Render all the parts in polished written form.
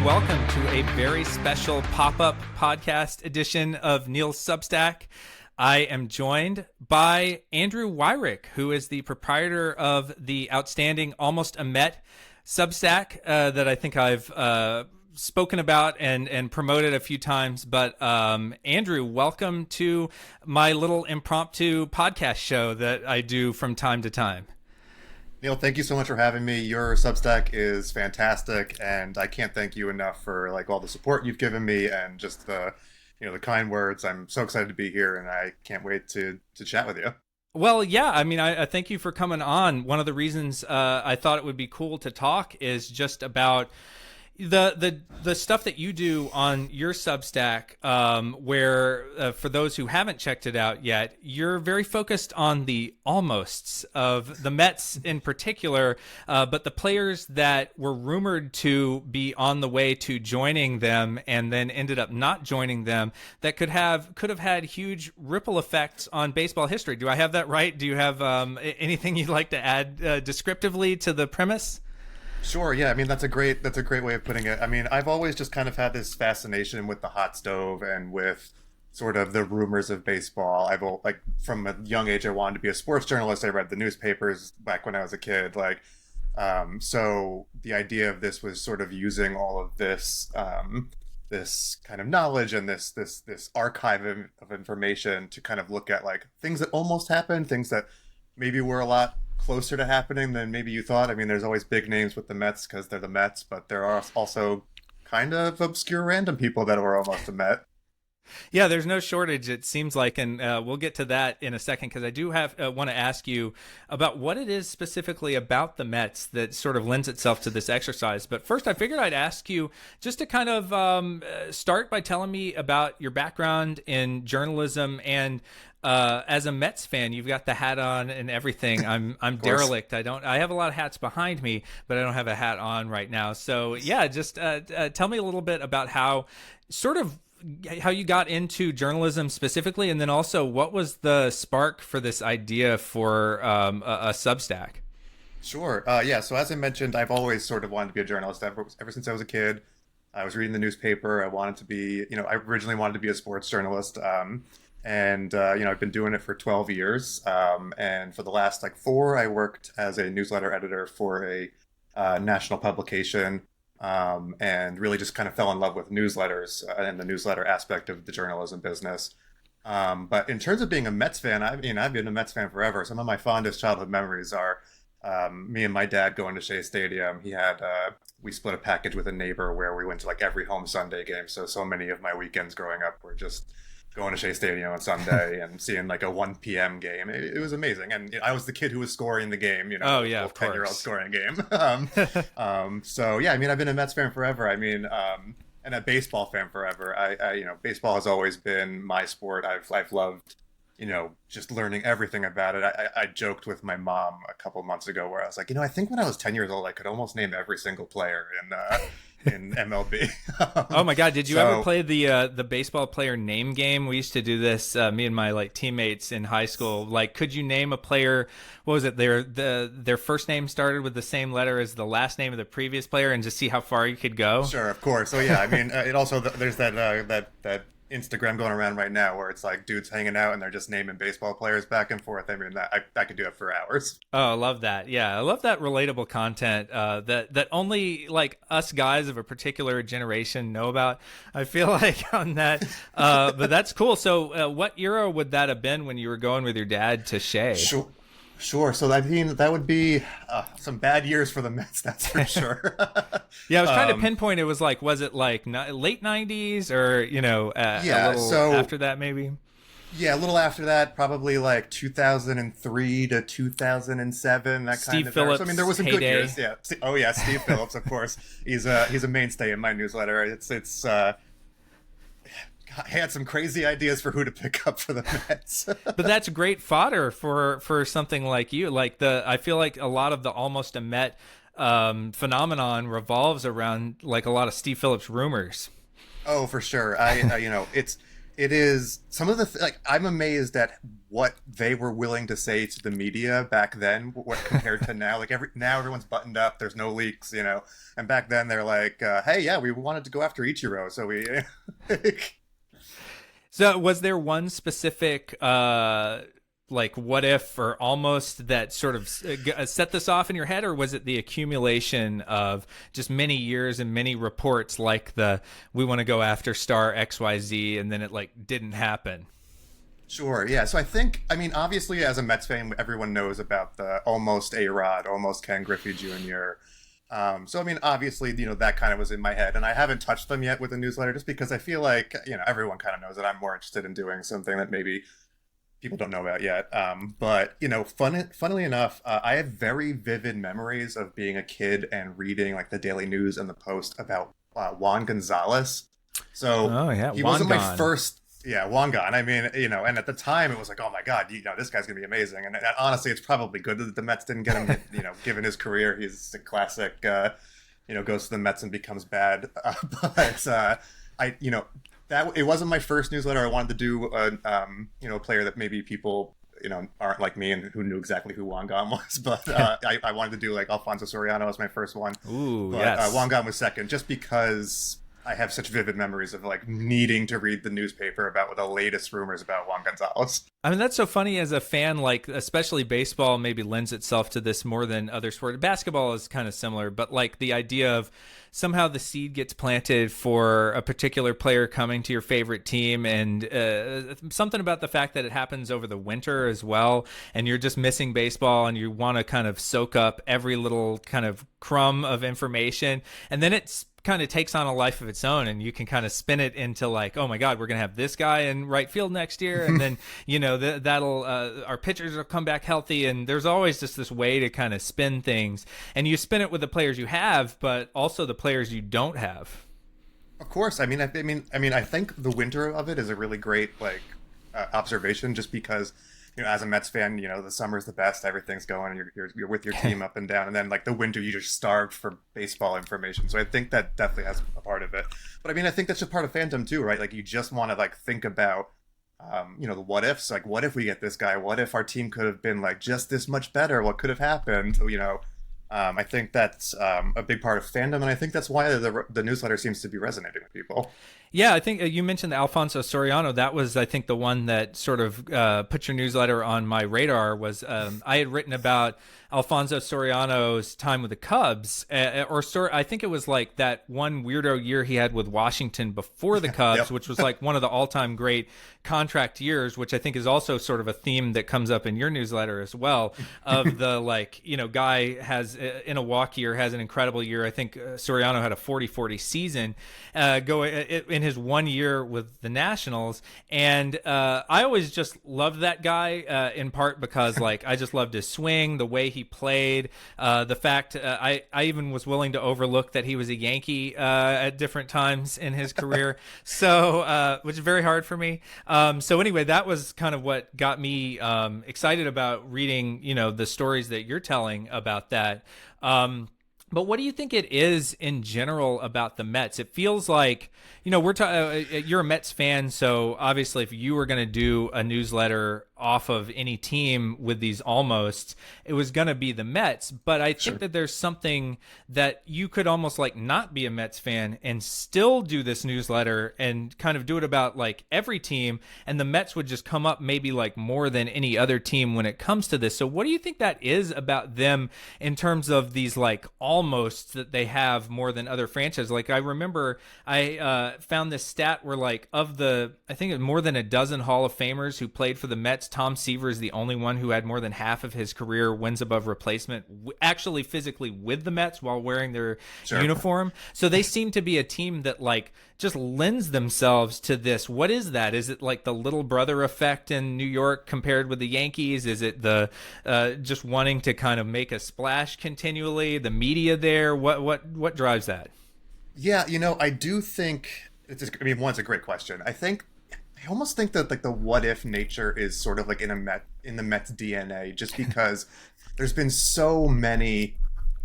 and welcome to a very special pop-up podcast edition of Neil's Substack. I am joined by Andrew Wyrich, who is the proprietor of the outstanding Almost a Met Substack that I think I've spoken about and promoted a few times. But Andrew, welcome to my little impromptu podcast show that I do from time to time. Neil, thank you so much for having me. Your Substack is fantastic, and I can't thank you enough for all the support you've given me and just the kind words. I'm so excited to be here, and I can't wait to chat with you. Well, yeah, I mean, I thank you for coming on. One of the reasons I thought it would be cool to talk is just about the stuff that you do on your Substack, where for those who haven't checked it out yet, you're very focused on the almosts of the Mets in particular, but the players that were rumored to be on the way to joining them and then ended up not joining them, that could have had huge ripple effects on baseball history. Do I have that right? Do you have anything you'd like to add descriptively to the premise? Sure. Yeah. I mean, that's a great way of putting it. I mean, I've always just kind of had this fascination with the hot stove and with sort of the rumors of baseball. From a young age, I wanted to be a sports journalist. I read the newspapers back when I was a kid. So the idea of this was sort of using all of this, this kind of knowledge and this archive of information to kind of look at things that almost happened, things that maybe were a lot closer to happening than maybe you thought. I mean, there's always big names with the Mets because they're the Mets, but there are also kind of obscure random people that were almost a Met. Yeah, there's no shortage, it seems like, and we'll get to that in a second, because I do want to ask you about what it is specifically about the Mets that sort of lends itself to this exercise. But first, I figured I'd ask you just to kind of start by telling me about your background in journalism and as a Mets fan. You've got the hat on and everything. I'm derelict. I have a lot of hats behind me, but I don't have a hat on right now. So yeah, just tell me a little bit about how you got into journalism specifically, and then also what was the spark for this idea for a Substack? Sure. Yeah. So as I mentioned, I've always sort of wanted to be a journalist ever since I was a kid. I was reading the newspaper. I wanted to be, I originally wanted to be a sports journalist. I've been doing it for 12 years. And for the last 4, I worked as a newsletter editor for a national publication, and really just kind of fell in love with newsletters and the newsletter aspect of the journalism business. But in terms of being a Mets fan, I've been a Mets fan forever. Some of my fondest childhood memories are me and my dad going to Shea Stadium. We split a package with a neighbor where we went to every home Sunday game. So many of my weekends growing up were just going to Shea Stadium on Sunday and seeing a 1 p.m. game. It was amazing. And I was the kid who was scoring the game, Oh, yeah, of 10-year-old scoring a game. So, yeah, I mean, I've been a Mets fan forever. I mean, and a baseball fan forever. Baseball has always been my sport. I've loved, just learning everything about it. I joked with my mom a couple months ago where I was like, I think when I was 10 years old, I could almost name every single player in MLB. Oh my God! Did you ever play the baseball player name game? We used to do this. Me and my teammates in high school. Could you name a player? What was it? Their first name started with the same letter as the last name of the previous player, and just see how far you could go. Sure, of course. So yeah, I mean, it also there's that Instagram going around right now where it's dudes hanging out and they're just naming baseball players back and forth. I mean, I could do it for hours. Oh, I love that. Yeah, I love that relatable content that only us guys of a particular generation know about. I feel like on that, but that's cool. So what era would that have been when you were going with your dad to Shea? Sure. So I mean, that would be some bad years for the Mets, that's for sure. Yeah, I was trying to pinpoint. It was was it late 90s or yeah, a little so after that maybe? Yeah, a little after that, probably 2003 to 2007. That Steve kind of. Phillips, I mean, there was some heyday. good years. Yeah. Oh yeah, Steve Phillips, of course. He's a mainstay in my newsletter. It's had some crazy ideas for who to pick up for the Mets. But that's great fodder for something like you. I feel like a lot of the Almost a Met phenomenon revolves around a lot of Steve Phillips rumors. Oh, for sure. It's it is some of the like I'm amazed at what they were willing to say to the media back then, what compared to now. Like now everyone's buttoned up, there's no leaks, and back then they're like, hey, yeah, we wanted to go after Ichiro, so we. So was there one specific like what if or almost that sort of set this off in your head, or was it the accumulation of just many years and many reports like the we want to go after star XYZ and then it like didn't happen? Sure, yeah. So I mean, obviously, as a Mets fan, everyone knows about the almost A-Rod, almost Ken Griffey Jr. So I mean, obviously, that kind of was in my head, and I haven't touched them yet with the newsletter, just because I feel like everyone kind of knows that I'm more interested in doing something that maybe people don't know about yet. But funnily enough, I have very vivid memories of being a kid and reading like the Daily News and the Post about Juan Gonzalez. So Oh yeah, he Juan wasn't Gone. my first. Yeah, Wangan. I mean, and at the time it was like, oh my God, this guy's gonna be amazing. And honestly, it's probably good that the Mets didn't get him. Given his career, he's a classic. Goes to the Mets and becomes bad. But that it wasn't my first newsletter. I wanted to do a player that maybe people aren't like me and who knew exactly who Wangan was. But I wanted to do like Alfonso Soriano as my first one. Ooh, But yes. Wangan was second, just because I have such vivid memories of like needing to read the newspaper about what the latest rumors about Juan Gonzalez. I mean, that's so funny as a fan, like, especially baseball maybe lends itself to this more than other sports. Basketball is kind of similar, but like the idea of somehow the seed gets planted for a particular player coming to your favorite team, and something about the fact that it happens over the winter as well, and you're just missing baseball and you want to kind of soak up every little kind of crumb of information. And then it's kind of takes on a life of its own, and you can kind of spin it into like, oh my God, we're gonna have this guy in right field next year, and then that'll our pitchers will come back healthy, and there's always just this way to kind of spin things, and you spin it with the players you have, but also the players you don't have. Of course, I think the winter of it is a really great like observation, just because as a Mets fan, the summer's the best, everything's going, and you're with your team up and down, and then like the winter, you just starved for baseball information. So I think that definitely has a part of it. But I mean, I think that's just part of fandom too, right? Like you just want to like think about, the what ifs. Like, what if we get this guy? What if our team could have been like just this much better? What could have happened? I think that's a big part of fandom, and I think that's why the newsletter seems to be resonating with people. Yeah, I think you mentioned the Alfonso Soriano. That was, I think, the one that sort of put your newsletter on my radar. Was I had written about Alfonso Soriano's time with the Cubs, I think it was like that one weirdo year he had with Washington before the Cubs, Yep. which was like one of the all-time great contract years, which I think is also sort of a theme that comes up in your newsletter as well. Of the guy has in a walk year has an incredible year. I think Soriano had a 40-40 season in his 1 year with the Nationals, and I always just loved that guy in part because like I just loved his swing, the way he played, the fact I even was willing to overlook that he was a Yankee at different times in his career, so which is very hard for me. So anyway, that was kind of what got me excited about reading the stories that you're telling about that. But what do you think it is in general about the Mets? It feels like, you're a Mets fan, so obviously if you were going to do a newsletter off of any team with these almost, it was going to be the Mets. But I think that there's something that you could almost like not be a Mets fan and still do this newsletter and kind of do it about like every team, and the Mets would just come up maybe like more than any other team when it comes to this. So what do you think that is about them in terms of these like almost that they have more than other franchises? Like I remember I found this stat where like of the, I think it was more than a dozen Hall of Famers who played for the Mets, Tom Seaver is the only one who had more than half of his career wins above replacement, actually physically with the Mets while wearing their uniform. So they seem to be a team that like just lends themselves to this. What is that? Is it like the little brother effect in New York compared with the Yankees? Is it the just wanting to kind of make a splash continually? The media there? What drives that? Yeah, I do think one, it's a great question. I almost think that like the what if nature is sort of like in the Mets DNA, just because there's been so many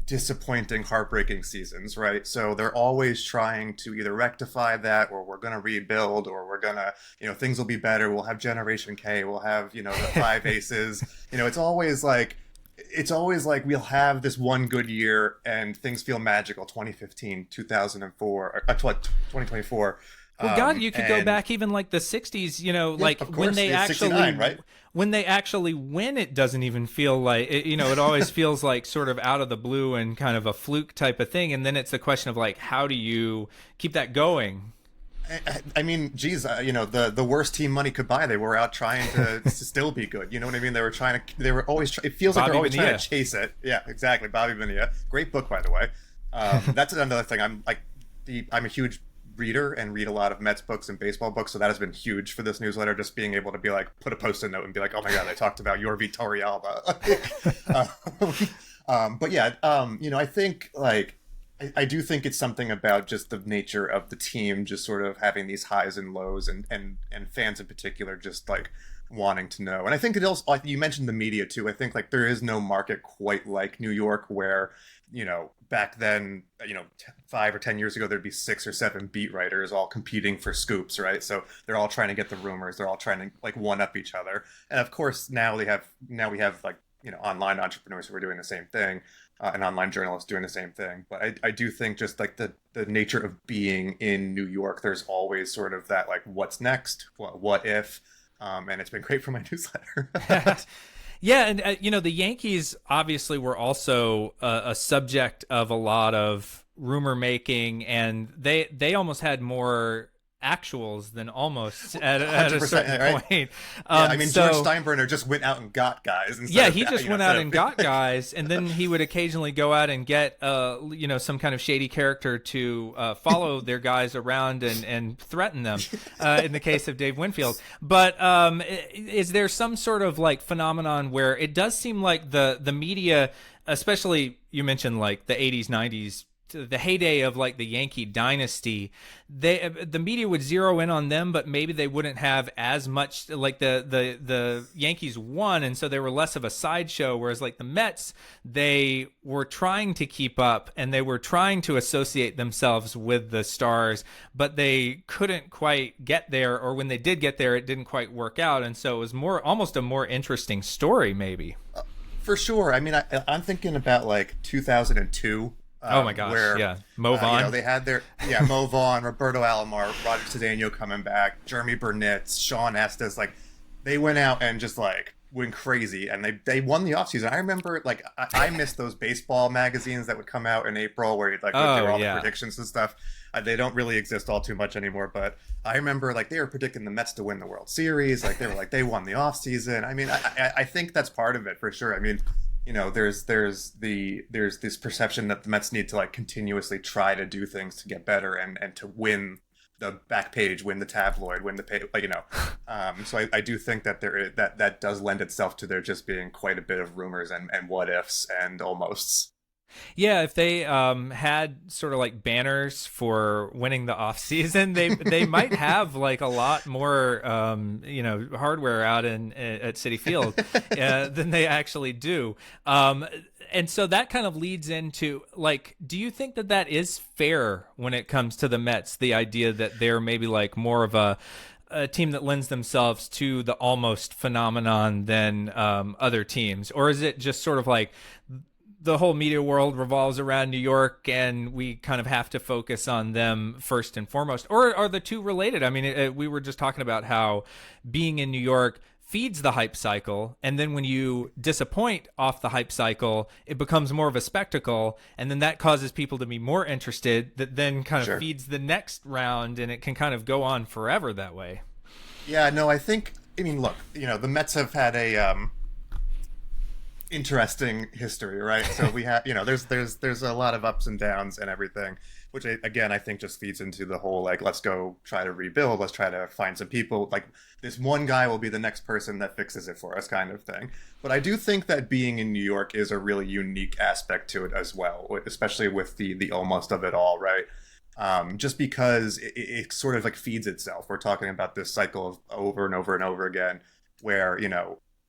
disappointing, heartbreaking seasons, right? So they're always trying to either rectify that, or we're going to rebuild, or we're going to, things will be better. We'll have Generation K. We'll have, the five aces. It's always like we'll have this one good year and things feel magical. 2015, 2004, or 2024. Well, God, you could go And back even like the '60s. yeah, Like of when course, they it's 69, actually right? when they actually win, it doesn't even feel like it, it always feels like sort of out of the blue and kind of a fluke type of thing. And then it's the question of like, how do you keep that going? I mean, geez, the worst team money could buy, they were out trying to still be good. You know what I mean? They were trying to, they were always, it feels like Bobby they're always trying Bonilla. to chase it. Yeah, exactly. Bobby Bonilla. Great book, by the way. That's another thing. I'm a huge reader and read a lot of Mets books and baseball books. So that has been huge for this newsletter, just being able to be like, put a post-it note and be like, oh my God, I talked about your Torrealba. But yeah, I think like, I do think it's something about just the nature of the team, just sort of having these highs and lows, and fans in particular just like wanting to know. And I think it also, like you mentioned the media too. I think like there is no market quite like New York, where back then, 5 or 10 years ago, there'd be 6 or 7 beat writers all competing for scoops, right? So they're all trying to get the rumors. They're all trying to like one up each other. And of course, now we have like online entrepreneurs who are doing the same thing, and online journalists doing the same thing. But I do think just like the nature of being in New York, there's always sort of that like, what's next? What if? And it's been great for my newsletter. Yeah, and the Yankees obviously were also a subject of a lot of rumor making, and they almost had more actuals than almost at a 100%, certain right? point. Yeah, I mean, George So Steinbrenner just went out and got guys. yeah, he just went out and got guys, and then he would occasionally go out and get some kind of shady character to follow their guys around and threaten them. In the case of Dave Winfield, but is there some sort of like phenomenon where it does seem like the media, especially you mentioned like the '80s, '90s, the heyday of like the Yankee dynasty, the media would zero in on them, but maybe they wouldn't have as much, like the Yankees won, and so they were less of a sideshow, whereas like the Mets, they were trying to keep up and they were trying to associate themselves with the stars, but they couldn't quite get there, or when they did get there, it didn't quite work out, and so it was almost a more interesting story maybe. For sure. I mean, I'm thinking about like 2002. Oh my gosh! Where, yeah, Mo Vaughn. they had Mo Vaughn, Roberto Alomar, Roger Cedeno coming back, Jeremy Burnett, Sean Estes. Like, they went out and just like went crazy, and they won the offseason. I remember like I missed those baseball magazines that would come out in April where you'd like go through all the predictions and stuff. They don't really exist all too much anymore, but I remember like they were predicting the Mets to win the World Series. Like they were like they won the offseason. I mean, I think that's part of it for sure. I mean, there's this perception that the Mets need to like continuously try to do things to get better and to win the back page, win the tabloid, win the page, so I do think that that does lend itself to there just being quite a bit of rumors and what ifs and almosts. Yeah, if they had sort of like banners for winning the off season, they might have like a lot more hardware out at Citi Field than they actually do. And so that kind of leads into like, do you think that is fair when it comes to the Mets? The idea that they're maybe like more of a team that lends themselves to the almost phenomenon than other teams, or is it just sort of like the whole media world revolves around New York and we kind of have to focus on them first and foremost? Or are the two related? I mean, we were just talking about how being in New York feeds the hype cycle, and then when you disappoint off the hype cycle, it becomes more of a spectacle, and then that causes people to be more interested, that then kind of feeds the next round, and it can kind of go on forever that way. Yeah, no, I mean, look, the Mets have had a interesting history, right? So we have, there's a lot of ups and downs and everything, which again I think just feeds into the whole like, let's go try to rebuild, let's try to find some people, like this one guy will be the next person that fixes it for us kind of thing. But I do think that being in New York is a really unique aspect to it as well, especially with the almost of it all, right? Just because it sort of like feeds itself. We're talking about this cycle of over and over and over again where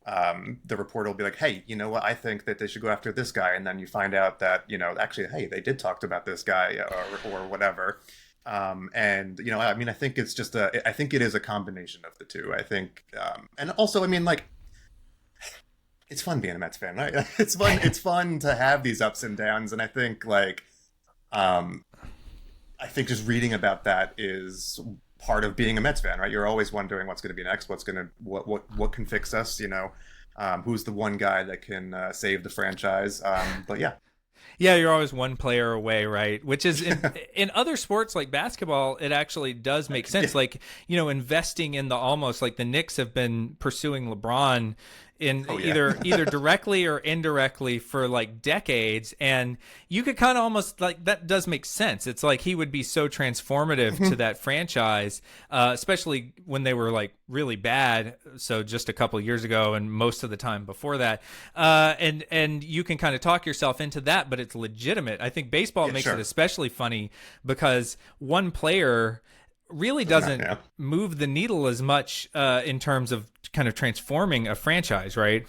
the reporter will be like, hey, you know what? I think that they should go after this guy. And then you find out that, actually, hey, they did talk about this guy or whatever. And, I mean, I think it's just I think it is a combination of the two. I think, and also, I mean, like, it's fun being a Mets fan, right? It's fun to have these ups and downs. And I think, like, I think just reading about that is part of being a Mets fan, right? You're always wondering what's going to be next, what can fix us, who's the one guy that can save the franchise. But yeah. Yeah, you're always one player away, right? Which is in other sports like basketball, it actually does make sense. Yeah. Like, investing in the almost, like the Knicks have been pursuing LeBron in Oh, yeah. either directly or indirectly for like decades, and you could kind of almost like that does make sense. It's like he would be so transformative to that franchise, especially when they were like really bad. So just a couple of years ago, and most of the time before that, and you can kind of talk yourself into that, but it's legitimate. I think baseball Yeah, makes sure. it especially funny because one player really doesn't move the needle as much in terms of kind of transforming a franchise, right?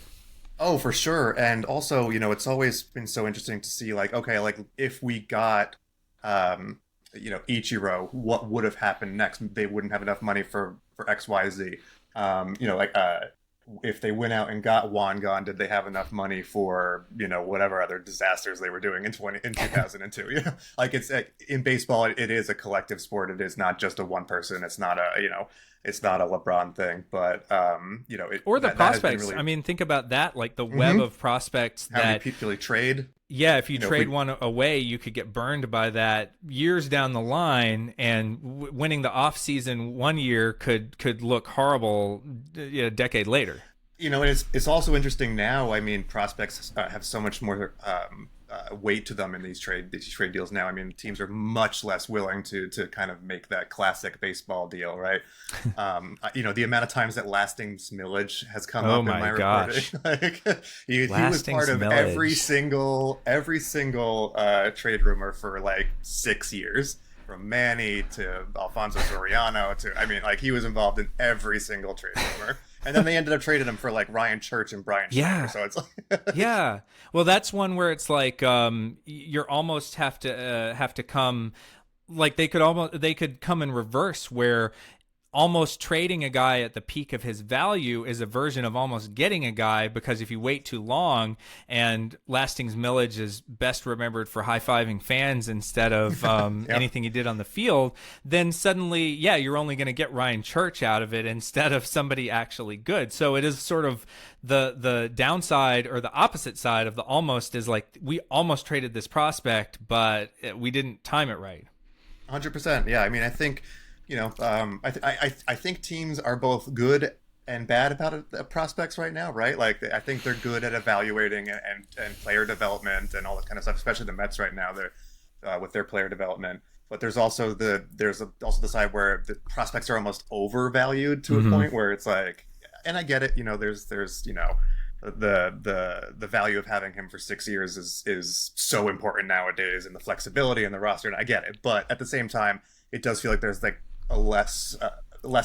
Oh, for sure. And also, it's always been so interesting to see, like, okay, like if we got, Ichiro, what would have happened next? They wouldn't have enough money for X, Y, Z. Like, if they went out and got Juan gone, did they have enough money for, whatever other disasters they were doing in 2002? Like it's in baseball, it is a collective sport. It is not just a one person. It's not it's not a LeBron thing, but Or the that has been prospects. really I mean, think about that, like the web of prospects how many that people they trade. yeah, if you If trade we, one away, you could get burned by that years down the line, and winning the off season one year could look horrible a decade later. and it's also interesting now. I mean, prospects have so much more weight to them in these trade deals now. I mean, teams are much less willing to kind of make that classic baseball deal, right? The amount of times that Lasting Smillage has come Oh up in my my gosh. reporting, like he was Lasting part of Smillage. every single trade rumor for like 6 years. From Manny to Alfonso Soriano I mean, like he was involved in every single trade rumor. And then they ended up trading him for like Ryan Church and Brian Yeah. Schneider. So it's like, Yeah. Well, that's one where it's like you're almost have to come like they could come in reverse where almost trading a guy at the peak of his value is a version of almost getting a guy, because if you wait too long, and Lasting's Millage is best remembered for high-fiving fans instead of Yep. anything he did on the field, then suddenly, yeah, you're only going to get Ryan Church out of it instead of somebody actually good. So it is sort of the downside, or the opposite side of the almost, is like we almost traded this prospect, but we didn't time it right. 100%. Yeah. I mean, I think, I think teams are both good and bad about prospects right now, right? Like, I think they're good at evaluating and player development and all that kind of stuff, especially the Mets right now. They're with their player development. But there's also also the side where the prospects are almost overvalued to a point where it's like, and I get it, there's the value of having him for 6 years is so important nowadays, and the flexibility and the roster, and I get it. But at the same time, it does feel like there's like a less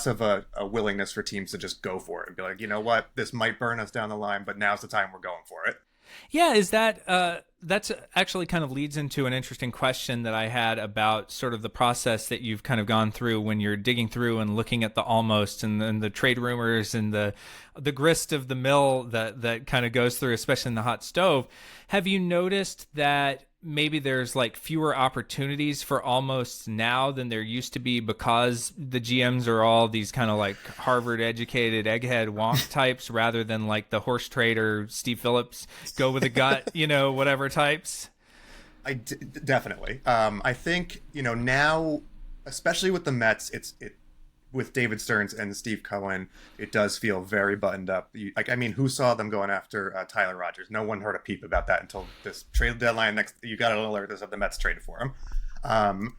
of a willingness for teams to just go for it and be like, you know what, this might burn us down the line, but now's the time we're going for it. Yeah, is that that's actually kind of leads into an interesting question that I had about sort of the process that you've kind of gone through when you're digging through and looking at the almost and then the trade rumors and the grist of the mill that kind of goes through, especially in the hot stove. Have you noticed that maybe there's like fewer opportunities for almost now than there used to be, because the GMs are all these kind of like Harvard educated egghead wonk types rather than like the horse trader Steve Phillips, go with a gut, whatever types? Definitely. I think, now, especially with the Mets, with David Stearns and Steve Cohen, it does feel very buttoned up. Who saw them going after Tyler Rogers? No one heard a peep about that until this trade deadline. You got an alert that the Mets traded for him.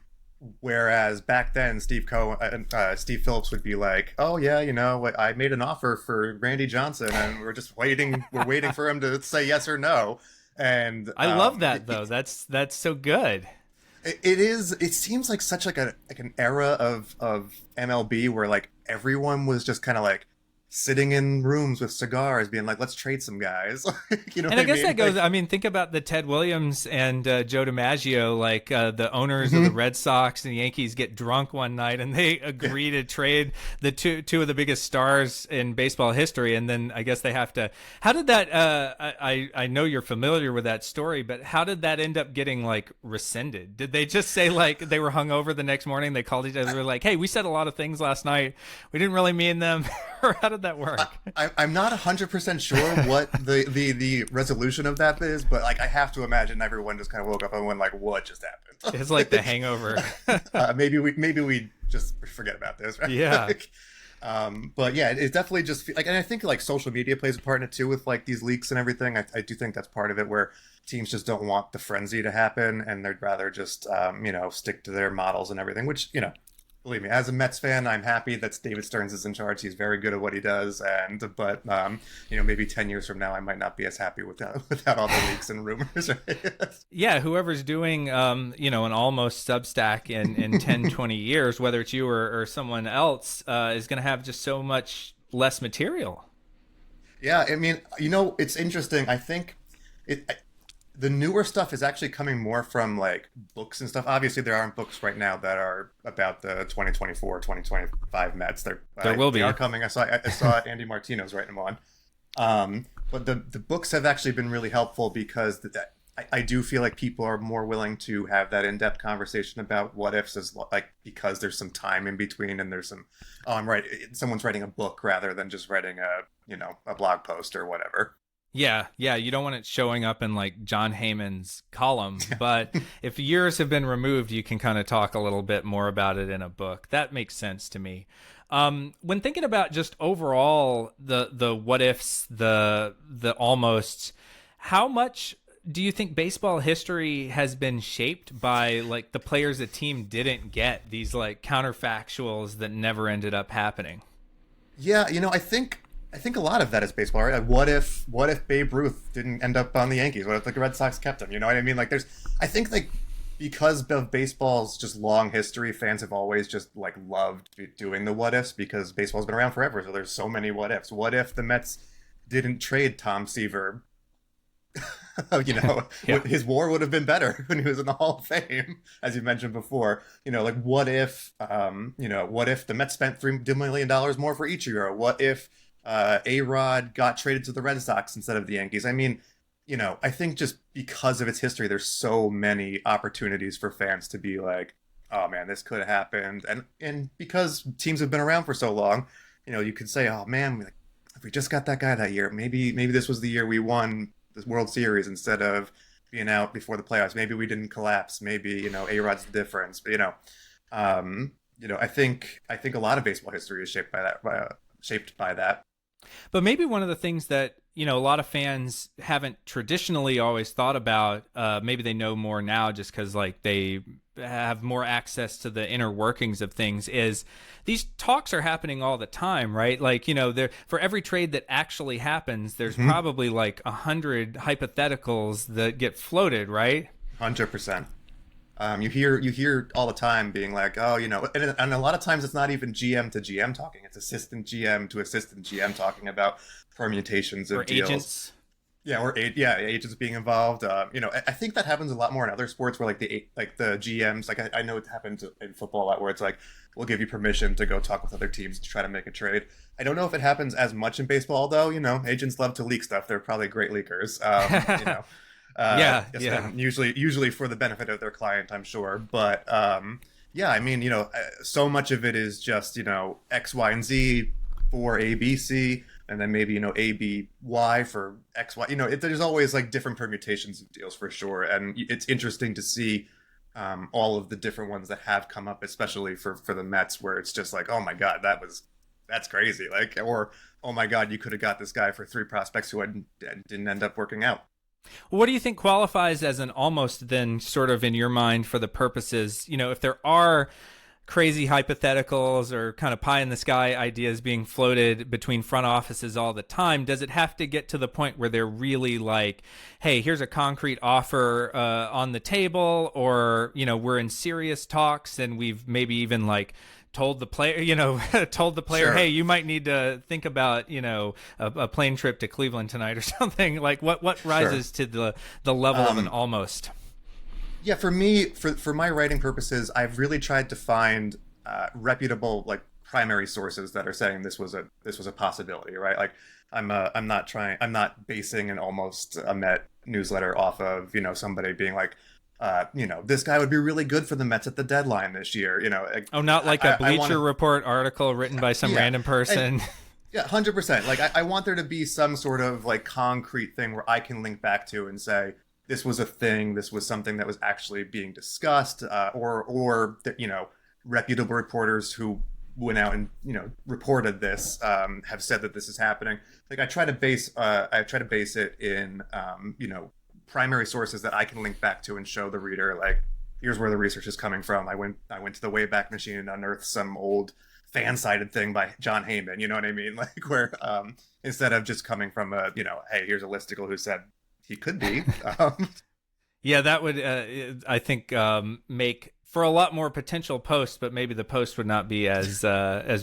Whereas back then, Steve Phillips would be like, "Oh yeah, I made an offer for Randy Johnson, and we're just waiting. We're waiting for him to say yes or no." And I love that though. That's so good. It is. It seems like such like an era of MLB where like everyone was just kind of like sitting in rooms with cigars, being like, "Let's trade some guys." You know And what I I guess mean? that goes. I mean, think about the Ted Williams and Joe DiMaggio, like the owners of the Mhm. Red Sox and the Yankees get drunk one night and they Yeah. agree to trade the two of the biggest stars in baseball history, and then I guess they have to. How did that? I know you're familiar with that story, but how did that end up getting like rescinded? Did they just say like they were hungover the next morning? They called each other, they were like, "Hey, we said a lot of things last night. We didn't really mean them." Or how did that work? I'm not 100% sure what the resolution of that is, but like I have to imagine everyone just kind of woke up and went like, "What just It's like the happened?" Hangover. Maybe we just forget about this, right? Yeah. Like, but yeah, it definitely just like, and I think like social media plays a part in it too with like these leaks and everything. I do think that's part of it where teams just don't want the frenzy to happen and they'd rather just stick to their models and everything, which believe me, as a Mets fan, I'm happy that David Stearns is in charge. He's very good at what he does, but maybe 10 years from now, I might not be as happy without all the leaks and rumors. Right? Yeah, whoever's doing an almost Substack in 10, 20 years, whether it's you or someone else, is going to have just so much less material. Yeah, I mean, it's interesting. I think the newer stuff is actually coming more from like books and stuff. Obviously, there aren't books right now that are about the 2024, 2025 Mets. There will They be. are coming. I saw Andy Martino's writing them on. But the books have actually been really helpful because I do feel like people are more willing to have that in-depth conversation about what ifs as like because there's some time in between and there's some I'm right someone's writing a book rather than just writing a blog post or whatever. Yeah, yeah, you don't want it showing up in like John Heyman's column, but if years have been removed, you can kind of talk a little bit more about it in a book. That makes sense to me. When thinking about just overall the what ifs, the almost, how much do you think baseball history has been shaped by like the players the team didn't get, these like counterfactuals that never ended up happening? Yeah, I think a lot of that is baseball, right? Like, what if Babe Ruth didn't end up on the Yankees? What if the Red Sox kept him? You know what I mean? Like, I think like because of baseball's just long history, fans have always just like loved doing the what ifs because baseball's been around forever. So there's so many what ifs. What if the Mets didn't trade Tom Seaver? Yeah. His WAR would have been better when he was in the Hall of Fame, as you mentioned before. Like what if the Mets spent $3 million more for Ichiro? What if A-Rod got traded to the Red Sox instead of the Yankees? I mean, I think just because of its history, there's so many opportunities for fans to be like, oh man, this could have happened. And because teams have been around for so long, you could say, oh man, if we just got that guy that year, maybe this was the year we won the World Series instead of being out before the playoffs. Maybe we didn't collapse. Maybe, A-Rod's the difference. But, I think a lot of baseball history is shaped by that. But maybe one of the things that, a lot of fans haven't traditionally always thought about, maybe they know more now just because like they have more access to the inner workings of things, is these talks are happening all the time, right? Like, there for every trade that actually happens, there's Mhm. probably like 100 hypotheticals that get floated, right? 100%. You hear all the time being like, oh, and a lot of times it's not even GM to GM talking; it's assistant GM to assistant GM talking about permutations Or of deals. agents. Yeah, agents being involved. I think that happens a lot more in other sports where like the GMs, like I know it happens in football a lot where it's like we'll give you permission to go talk with other teams to try to make a trade. I don't know if it happens as much in baseball, though. Agents love to leak stuff. They're probably great leakers. Yeah, Yes, yeah. and usually for the benefit of their client, I'm sure. But yeah, I mean, so much of it is just X, Y, and Z for A, B, C, and then maybe A, B, Y for X, Y. There's always like different permutations of deals for sure, and it's interesting to see all of the different ones that have come up, especially for the Mets, where it's just like, oh my God, that's crazy, like, or oh my God, you could have got this guy for three prospects who didn't end up working out. What do you think qualifies as an almost then, sort of in your mind, for the purposes, if there are crazy hypotheticals or kind of pie in the sky ideas being floated between front offices all the time, does it have to get to the point where they're really like, hey, here's a concrete offer on the table, or, we're in serious talks and we've maybe even like told the player, told the player, Sure, hey, you might need to think about, a plane trip to Cleveland tonight or something. Like what sure. rises to the level of an Um, almost? yeah, for me, for my writing purposes, I've really tried to find reputable like primary sources that are saying this was a possibility, right? Like I'm not basing an almost a Met newsletter off of somebody being like, this guy would be really good for the Mets at the deadline this year. Like, Oh, not like a I want Bleacher to, Report article written by some yeah, random and person. yeah, 100%. Like I want there to be some sort of like concrete thing where I can link back to and say this was a thing, this was something that was actually being discussed, or that reputable reporters who went out and reported this have said that this is happening. Like I try to base it in primary sources that I can link back to and show the reader like here's where the research is coming from. I went to the Wayback Machine and unearthed some old fan sided thing by John Heyman. You know what I mean? Like where instead of just coming from a hey, here's a listicle who said he could be. Yeah, that would, I think, make for a lot more potential posts, but maybe the post would not be as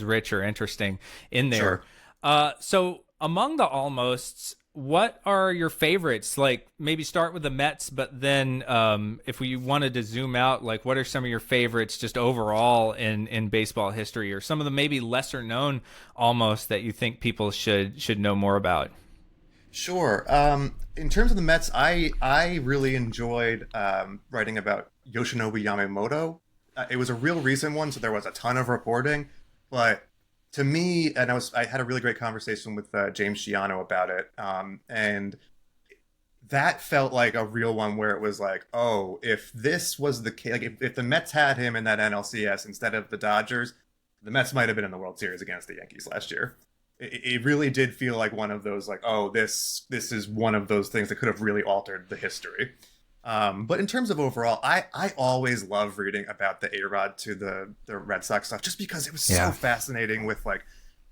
rich or interesting in there. Sure. So among the almosts, what are your favorites? Like maybe start with the Mets, but then if we wanted to zoom out, like what are some of your favorites just overall in baseball history, or some of the maybe lesser known almost that you think people should know more about? Sure. In terms of the Mets, I really enjoyed writing about Yoshinobu Yamamoto. It was a real recent one, so there was a ton of reporting. But to me, and I had a really great conversation with James Shiano about it, and that felt like a real one where it was like, oh, if this was the case, like if the Mets had him in that NLCS instead of the Dodgers, the Mets might have been in the World Series against the Yankees last year. It really did feel like one of those like, oh, this is one of those things that could have really altered the history. But in terms of overall, I always love reading about the A-Rod to the Red Sox stuff just because it was so Yeah. fascinating with like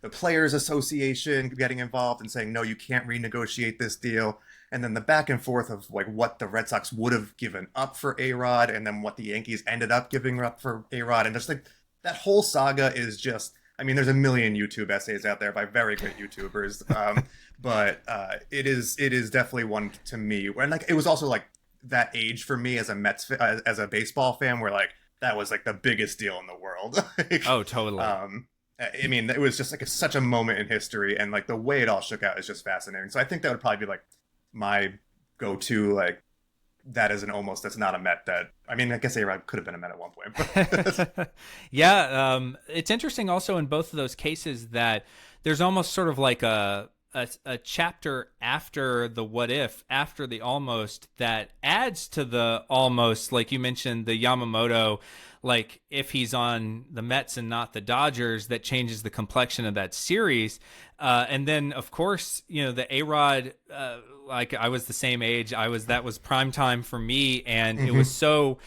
the Players Association getting involved and saying, no, you can't renegotiate this deal. And then the back and forth of like what the Red Sox would have given up for A-Rod and then what the Yankees ended up giving up for A-Rod. And just like that whole saga is just, I mean, there's a million YouTube essays out there by very great YouTubers. But it is definitely one to me. And like it was also like that age for me as a as a baseball fan where like that was like the biggest deal in the world. Like, Oh, totally. I mean, it was just like such a moment in history, and like the way it all shook out is just fascinating. So I think that would probably be like my go-to. Like that is an almost that's not a Met. That I mean, I guess A-Rod could have been a Met at one point. But Yeah, it's interesting also in both of those cases that there's almost sort of like a chapter after the what if, after the almost, that adds to the almost, like you mentioned, the Yamamoto, like if he's on the Mets and not the Dodgers, that changes the complexion of that series. And then, of course, the A-Rod, like I was the same age. That was prime time for me. And it was Mhm. so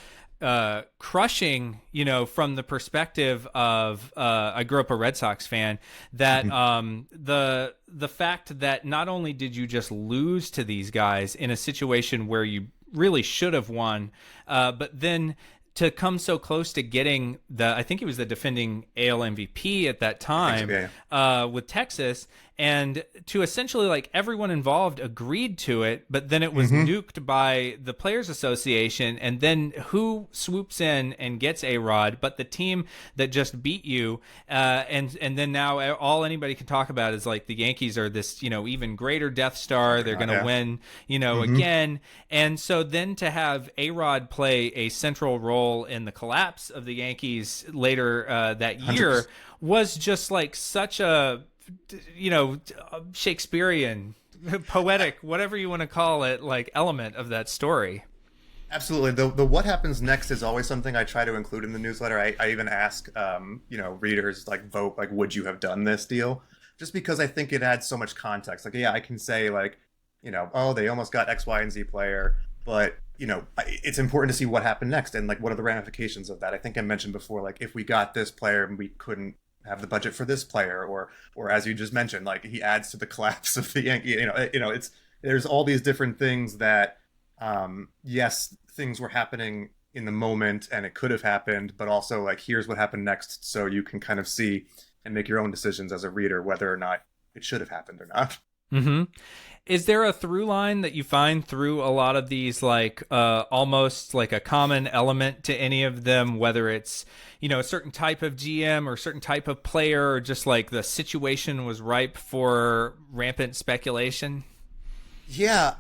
crushing, from the perspective of I grew up a Red Sox fan, that Mhm. the fact that not only did you just lose to these guys in a situation where you really should have won, but then to come so close to getting I think he was the defending AL MVP at that I think so. time, Yeah. with Texas, and to essentially like everyone involved agreed to it, but then it Yeah. was Hmm. nuked by the Players Association, and then who swoops in and gets A-Rod? But the team that just beat you, and then now all anybody can talk about is like the Yankees are this even greater Death Star. They're going to Yeah. win Hmm. again, and so then to have A-Rod play a central role in the collapse of the Yankees later that year 100%. was just like such a Shakespearean, poetic, whatever you want to call it, like element of that story. Absolutely. The what happens next is always something I try to include in the newsletter. I even ask, readers like vote, like, would you have done this deal? Just because I think it adds so much context. Like, yeah, I can say like, oh, they almost got X, Y, and Z player, but it's important to see what happened next and like what are the ramifications of that. I think I mentioned before, like if we got this player and we couldn't have the budget for this player, or as you just mentioned, like he adds to the collapse of the Yankee. It's there's all these different things that yes, things were happening in the moment and it could have happened, but also like here's what happened next, so you can kind of see and make your own decisions as a reader whether or not it should have happened or not. Mm-hmm. Is there a through line that you find through a lot of these, like almost like a common element to any of them, whether it's, a certain type of GM or a certain type of player, or just like the situation was ripe for rampant speculation? Yeah,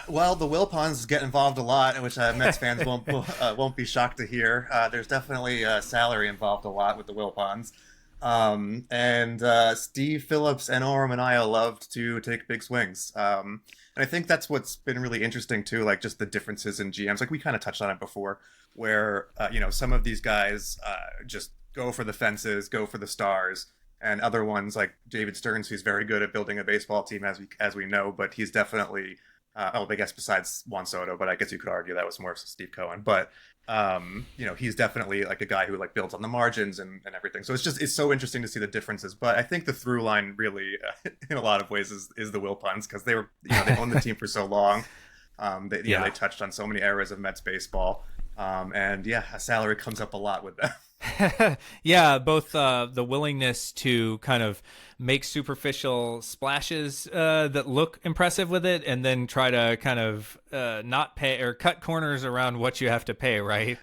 well, the Wilpons get involved a lot, which Mets fans won't be shocked to hear. There's definitely salary involved a lot with the Wilpons. And Steve Phillips and Omar Minaya loved to take big swings. And I think that's what's been really interesting too, like just the differences in GMs. Like we kind of touched on it before, where some of these guys just go for the fences, go for the stars, and other ones like David Stearns, who's very good at building a baseball team, as we know, but he's definitely I guess besides Juan Soto, but I guess you could argue that was more Steve Cohen. But he's definitely like a guy who like builds on the margins and everything. So it's so interesting to see the differences. But I think the through line really, in a lot of ways, is the Wilpons, because they were they owned the team for so long. They touched on so many eras of Mets baseball, and a salary comes up a lot with them. Yeah, both the willingness to kind of make superficial splashes that look impressive with it, and then try to kind of not pay or cut corners around what you have to pay, right?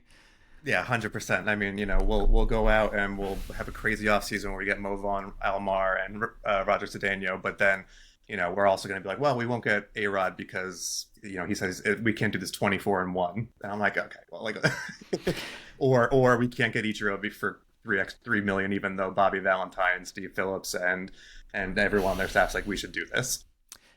Yeah, 100%. I mean, we'll go out and we'll have a crazy offseason where we get Mo Vaughn, Alomar, and Roger Cedeno, but then we're also going to be like, well, we won't get A-Rod because he says we can't do this 24-1, and I'm like, okay, well, like, or we can't get Ichiro for $3 million, even though Bobby Valentine, Steve Phillips, and everyone on their staff's like, we should do this.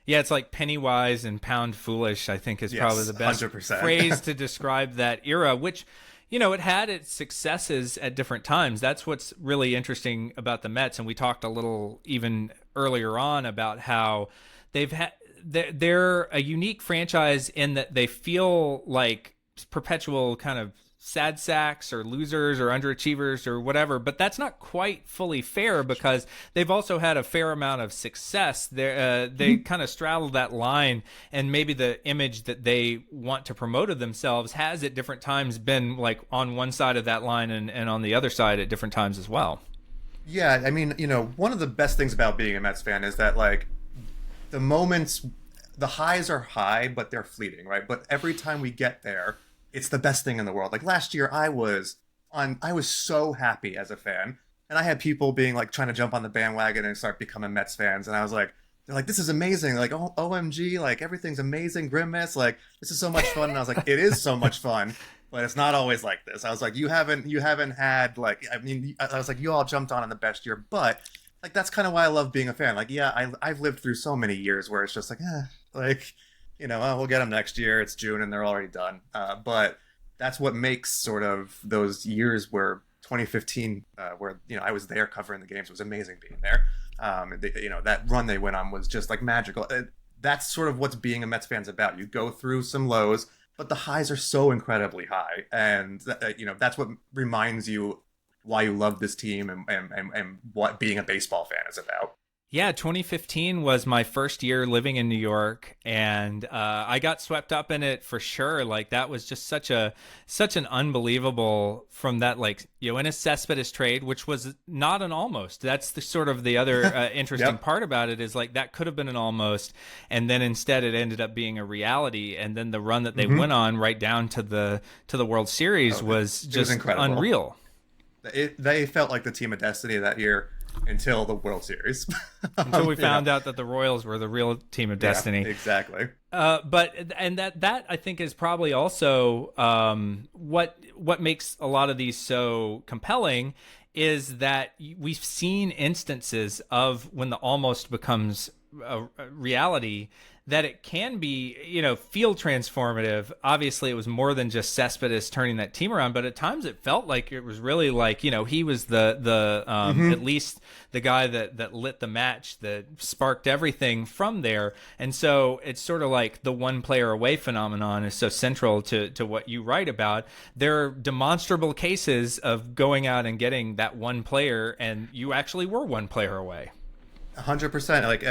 Yeah, it's like penny wise and pound foolish, I think is probably the best 100%. phrase to describe that era, which, it had its successes at different times. That's what's really interesting about the Mets. And we talked a little even earlier on about how they're a unique franchise in that they feel like perpetual kind of sad sacks or losers or underachievers or whatever, but that's not quite fully fair, because they've also had a fair amount of success. They kind of straddle that line, and maybe the image that they want to promote of themselves has at different times been like on one side of that line and on the other side at different times as well. Yeah, I mean, one of the best things about being a Mets fan is that like the highs are high, but they're fleeting, right? But every time we get there, it's the best thing in the world. Like last year, I was so happy as a fan, and I had people being like trying to jump on the bandwagon and start becoming Mets fans, and I was like, they're like, this is amazing, like, oh, OMG, like everything's amazing, Grimace, like this is so much fun, and I was like, it is so much fun, but it's not always like this. I was like, you haven't had like, I mean, I was like, you all jumped on in the best year, but like that's kind of why I love being a fan. Like, yeah, I've lived through so many years where it's just like, like. Oh, we'll get them next year. It's June and they're already done. But that's what makes sort of those years where 2015, where I was there covering the games, it was amazing being there. That run they went on was just like magical. That's sort of what's being a Mets fan's about. You go through some lows, but the highs are so incredibly high, and that's what reminds you why you love this team and what being a baseball fan is about. Yeah, 2015 was my first year living in New York, and I got swept up in it for sure. Like that was just such an unbelievable, from that, like, Yoenis Cespedes trade, which was not an almost. That's the sort of the other interesting part about it, is like that could have been an almost, and then instead it ended up being a reality. And then the run that they went on right down to the World Series was just unreal. They felt like the team of destiny that year. Until the World Series. Until we found out that the Royals were the real team of destiny. Yeah, exactly. But that I think is probably also what makes a lot of these so compelling, is that we've seen instances of when the almost becomes a reality, that it can be, feel transformative. Obviously, it was more than just Cespedes turning that team around, but at times it felt like it was really like, he was the at least the guy that lit the match, that sparked everything from there. And so it's sort of like the one player away phenomenon is so central to what you write about. There are demonstrable cases of going out and getting that one player, and you actually were one player away. 100%. Like,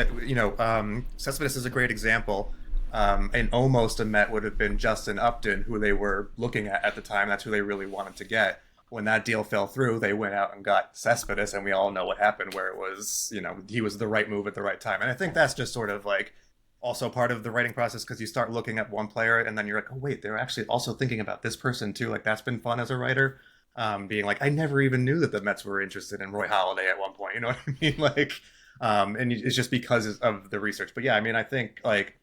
Cespedes is a great example. and almost a Met would have been Justin Upton, who they were looking at the time. That's who they really wanted to get. When that deal fell through, they went out and got Cespedes, and we all know what happened, where it was, he was the right move at the right time. And I think that's just sort of like also part of the writing process, because you start looking at one player and then you're like, oh wait, they're actually also thinking about this person too. Like that's been fun as a writer. Being like, I never even knew that the Mets were interested in Roy Halladay at one point. You know what I mean? Like, and it's just because of the research. But yeah, I mean, I think like,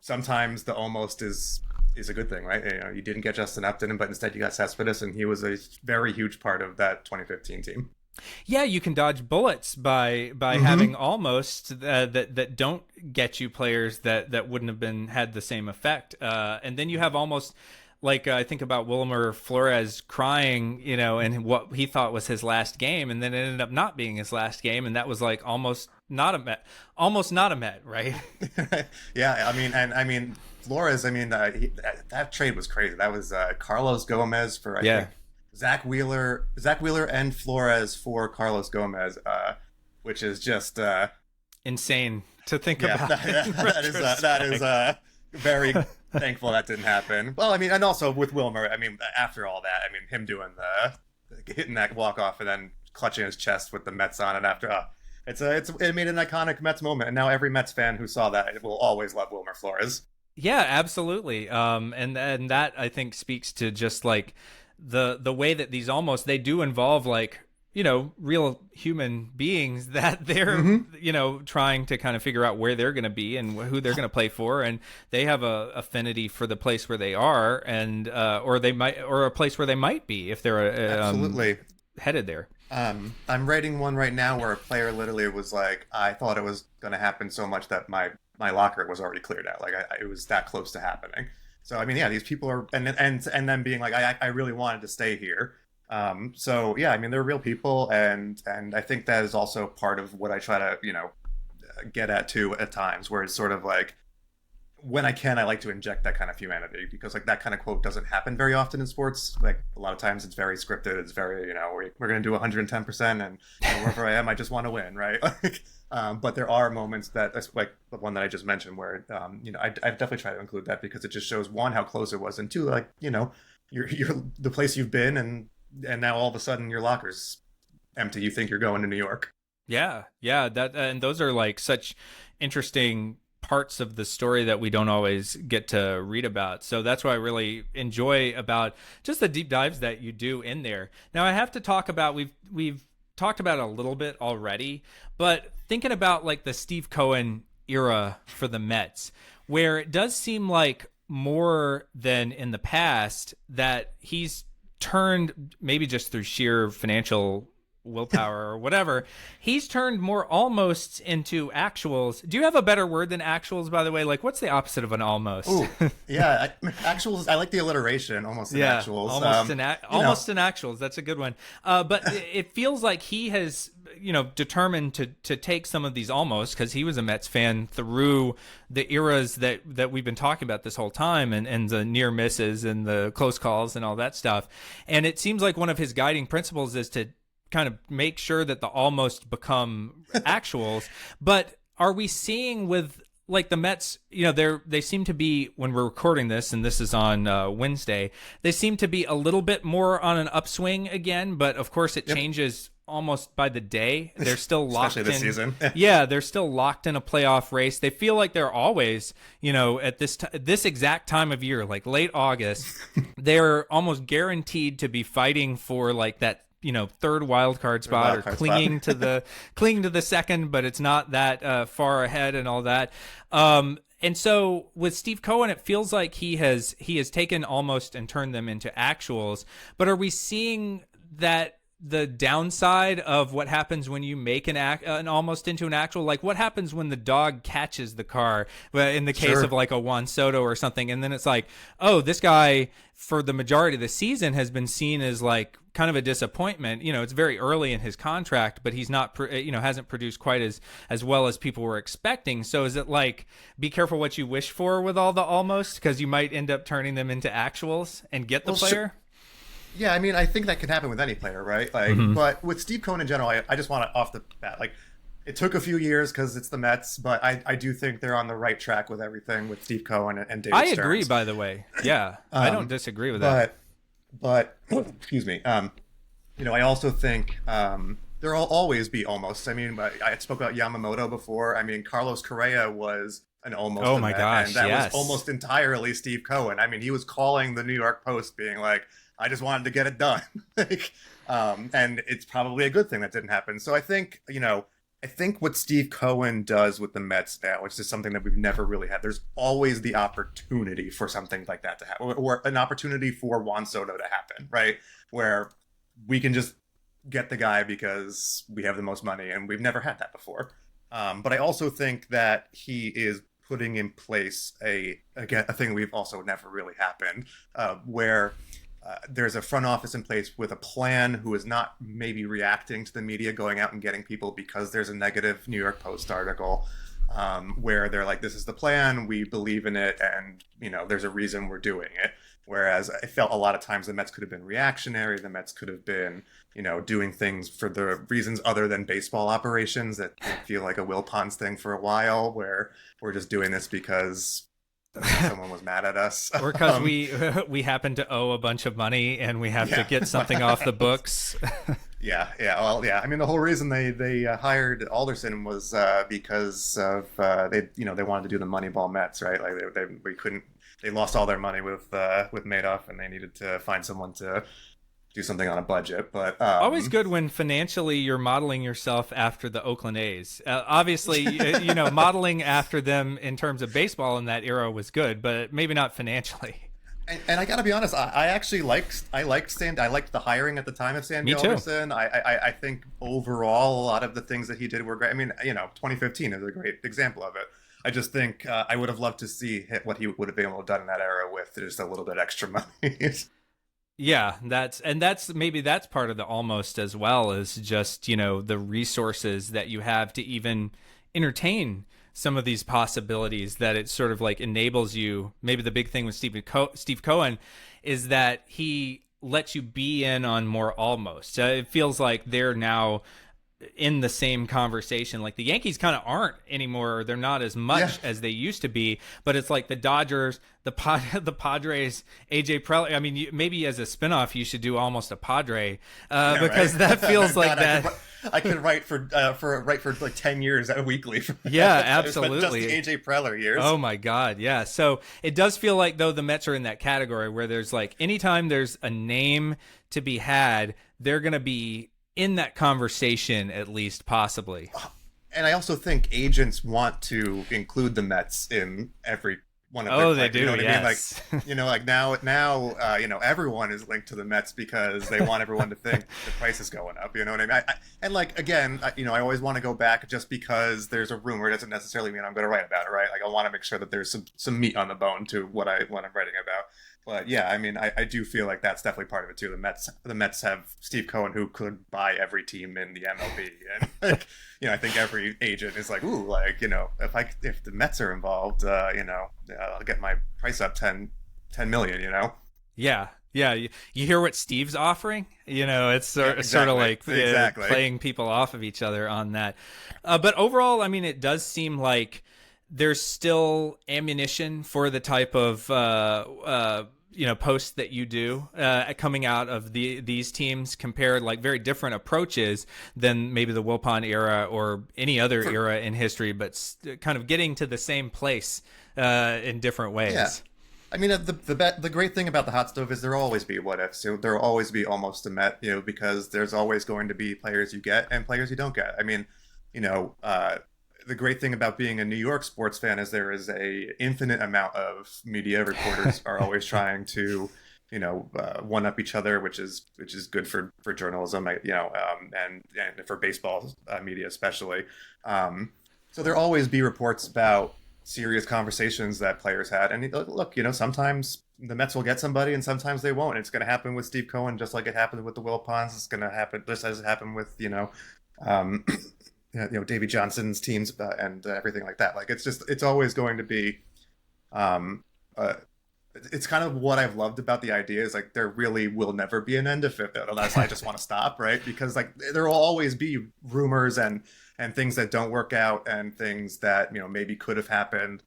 sometimes the almost is a good thing, right? You didn't get Justin Upton, but instead you got Cespedes, and he was a very huge part of that 2015 team. Yeah, you can dodge bullets by having almost that don't get you players that wouldn't have been had the same effect. And then you have almost like I think about Wilmer Flores crying, and what he thought was his last game, and then it ended up not being his last game, and that was like almost not a Met, right? Yeah, I mean Flores. I mean that trade was crazy. That was Carlos Gomez for I think Zach Wheeler and Flores for Carlos Gomez, which is just insane to think about. That is very thankful that didn't happen. Well, I mean, and also with Wilmer, I mean, after all that, I mean, him doing hitting that walk off and then clutching his chest with the Mets on it after, it made an iconic Mets moment, and now every Mets fan who saw that will always love Wilmer Flores. Yeah, absolutely. And that I think speaks to just like the way that these almost they do involve like real human beings that they're trying to kind of figure out where they're going to be and who they're going to play for, and they have a affinity for the place where they are, and or a place where they might be if they're absolutely headed there. I'm writing one right now where a player literally was like, I thought it was going to happen so much that my locker was already cleared out. Like it was that close to happening. So I mean, yeah, these people are, and then being like, I really wanted to stay here. So yeah, I mean, they're real people, and I think that is also part of what I try to get at too at times, where it's sort of like when I can, I like to inject that kind of humanity, because like that kind of quote doesn't happen very often in sports. Like a lot of times it's very scripted. It's very we're going to do 110%, and wherever I am, I just want to win, right? But there are moments that's like the one that I just mentioned where I definitely try to include that, because it just shows, one, how close it was, and two, like you're the place you've been, and now all of a sudden your locker's empty. You think you're going to New York. Yeah, that and those are like such interesting parts of the story that we don't always get to read about. So that's what I really enjoy about just the deep dives that you do in there. Now I have to talk about, we've talked about it a little bit already, but thinking about like the Steve Cohen era for the Mets, where it does seem like more than in the past that he's turned, maybe just through sheer financial willpower or whatever, he's turned more almost into actuals. Do you have a better word than actuals, by the way? Like, what's the opposite of an almost? Ooh, yeah, actuals. I like the alliteration, almost an actuals. Almost an actuals. That's a good one. But it feels like he has, determined to take some of these almost, because he was a Mets fan through the eras that we've been talking about this whole time, and the near misses and the close calls and all that stuff. And it seems like one of his guiding principles is to kind of make sure that the almost become actuals. But are we seeing with like the Mets, they seem to be, when we're recording this, and this is on Wednesday, they seem to be a little bit more on an upswing again, but of course it changes almost by the day. They're still locked in. Especially this season. Yeah, they're still locked in a playoff race. They feel like they're always, at this exact time of year, like late August, they're almost guaranteed to be fighting for like that third wild card spot, or clinging to the second, but it's not that far ahead and all that. And so with Steve Cohen, it feels like he has taken almost and turned them into actuals. But are we seeing that the downside of what happens when you make an almost into an actual? Like, what happens when the dog catches the car, in the case of like a Juan Soto or something, and then it's like, oh, this guy for the majority of the season has been seen as like kind of a disappointment. It's very early in his contract, but he's not, hasn't produced quite as well as people were expecting. So is it like, be careful what you wish for with all the almost, because you might end up turning them into actuals and get the player? Yeah, I mean, I think that can happen with any player, right? Like, but with Steve Cohen in general, I just want to, off the bat, like, it took a few years because it's the Mets, but I do think they're on the right track with everything with Steve Cohen and David I agree, Stearns. by the way. Yeah, I don't disagree with that. But excuse me. I also think there will always be almost. I mean, I spoke about Yamamoto before. I mean, Carlos Correa was an almost Oh a my Met, gosh, and that yes. was almost entirely Steve Cohen. I mean, he was calling the New York Post, being like, "I just wanted to get it done," like, and it's probably a good thing that didn't happen. So I think I think what Steve Cohen does with the Mets now, which is something that we've never really had, there's always the opportunity for something like that to happen, or an opportunity for Juan Soto to happen, right? Where we can just get the guy because we have the most money, and we've never had that before. But I also think that he is putting in place a thing we've also never really happened, where there's a front office in place with a plan who is not maybe reacting to the media going out and getting people because there's a negative New York Post article, where they're like, this is the plan, we believe in it, and there's a reason we're doing it. Whereas I felt a lot of times the Mets could have been reactionary, the Mets could have been doing things for the reasons other than baseball operations that feel like a Will Ponds thing for a while, where we're just doing this because someone was mad at us. Or because we happen to owe a bunch of money and we have to get something off the books. Yeah. Well, yeah. I mean, the whole reason they hired Alderson was because of they wanted to do the Moneyball Mets, right? Like they lost all their money with Madoff, and they needed to find someone to do something on a budget. But always good when financially you're modeling yourself after the Oakland A's. Obviously, modeling after them in terms of baseball in that era was good, but maybe not financially. And I got to be honest, I actually liked the hiring at the time of Sandy Me too. Alderson. I think overall a lot of the things that he did were great. I mean, 2015 is a great example of it. I just think I would have loved to see what he would have been able to done in that era with just a little bit extra money. Yeah, that's maybe that's part of the almost as well, as just, the resources that you have to even entertain some of these possibilities, that it sort of like enables you. Maybe the big thing with Steve Cohen is that he lets you be in on more almost. It feels like they're now in the same conversation. Like the Yankees kind of aren't anymore. They're not as much as they used to be, but it's like the Dodgers, the Padres, AJ Preller. I mean, maybe as a spinoff, you should do almost a Padre, because that feels like that. I could write for like 10 years weekly. Yeah, absolutely. Just the AJ Preller years. Oh my God, yeah. So it does feel like, though, the Mets are in that category where there's like, anytime there's a name to be had, they're going to be in that conversation, at least possibly. And I also think agents want to include the Mets in every one of their Oh, plans. they do. You know what Yes. I mean? Like, now, everyone is linked to the Mets because they want everyone to think the price is going up. You know what I mean? And like, again, I always want to go back. Just because there's a rumor doesn't necessarily mean I'm going to write about it, right? Like, I want to make sure that there's some meat on the bone to what I'm writing about. But yeah, I mean, I do feel like that's definitely part of it too. The Mets have Steve Cohen, who could buy every team in the MLB, and like, I think every agent is like, ooh, like, if the Mets are involved, I'll get my price up 10 million, Yeah. Yeah. You hear what Steve's offering? It's sort Exactly. of like Exactly. playing people off of each other on that. But overall, I mean, it does seem like there's still ammunition for the type of posts that you do coming out of these teams, compared like very different approaches than maybe the Wilpon era or any other era in history, but kind of getting to the same place in different ways. Yeah. I mean, the great thing about the hot stove is there will always be what-ifs. There will always be almost a Met, because there's always going to be players you get and players you don't get. I mean, the great thing about being a New York sports fan is there is a infinite amount of media. Reporters are always trying to, one up each other, which is good for journalism, and for baseball media especially. So there'll always be reports about serious conversations that players had. And look, sometimes the Mets will get somebody and sometimes they won't. It's going to happen with Steve Cohen, just like it happened with the Wilpons. It's going to happen just as it happened with, Davy Johnson's teams and everything like that. Like, it's always going to be, it's kind of what I've loved about the idea is like, there really will never be an end of it unless I just want to stop, right? Because like, there will always be rumors and and things that don't work out and things that, maybe could have happened,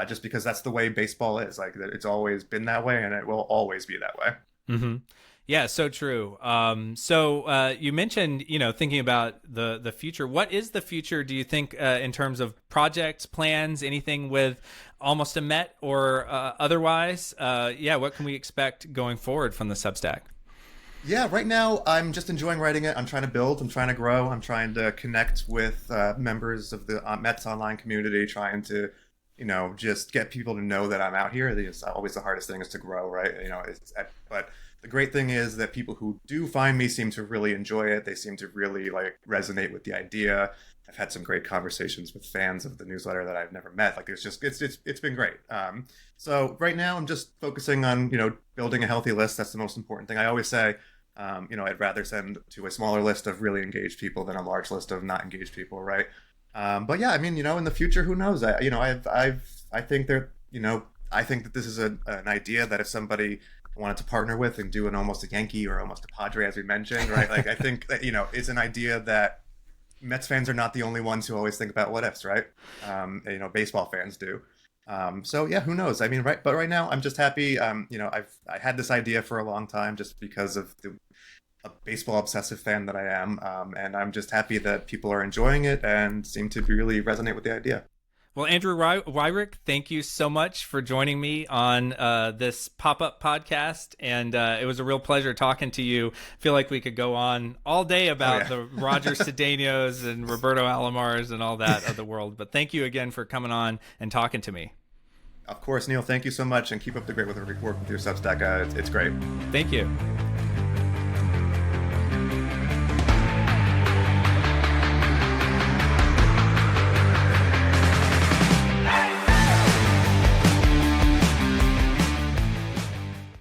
just because that's the way baseball is. Like, it's always been that way, and it will always be that way. Mm-hmm. Yeah, so true. So you mentioned, thinking about the future. What is the future, do you think, in terms of projects, plans, anything with Almost a Met or otherwise? Yeah, what can we expect going forward from the Substack? Yeah, right now I'm just enjoying writing it. I'm trying to build, I'm trying to grow, I'm trying to connect with members of the Mets online community, trying to, just get people to know that I'm out here. It's always the hardest thing is to grow, right? But the great thing is that people who do find me seem to really enjoy it. They seem to really like resonate with the idea. I've had some great conversations with fans of the newsletter that I've never met. Like, it's been great. So right now I'm just focusing on, building a healthy list. That's the most important thing. I always say, I'd rather send to a smaller list of really engaged people than a large list of not engaged people, right? But yeah, I mean, in the future, who knows? I think I think that this is an idea that if somebody wanted to partner with and do an almost a Yankee or almost a Padre, as we mentioned, right? Like, I think that, it's an idea that Mets fans are not the only ones who always think about what ifs, right? Baseball fans do. So yeah, who knows? I mean, right. But right now I'm just happy. I had this idea for a long time just because of a baseball obsessive fan that I am. And I'm just happy that people are enjoying it and seem to really resonate with the idea. Well, Andrew Wyrich, thank you so much for joining me on this pop-up podcast, and it was a real pleasure talking to you. I feel like we could go on all day about the Roger Cedenios and Roberto Alomars and all that of the world, but thank you again for coming on and talking to me. Of course, Neil, thank you so much, and keep up the great work with your Substack. It's great. Thank you.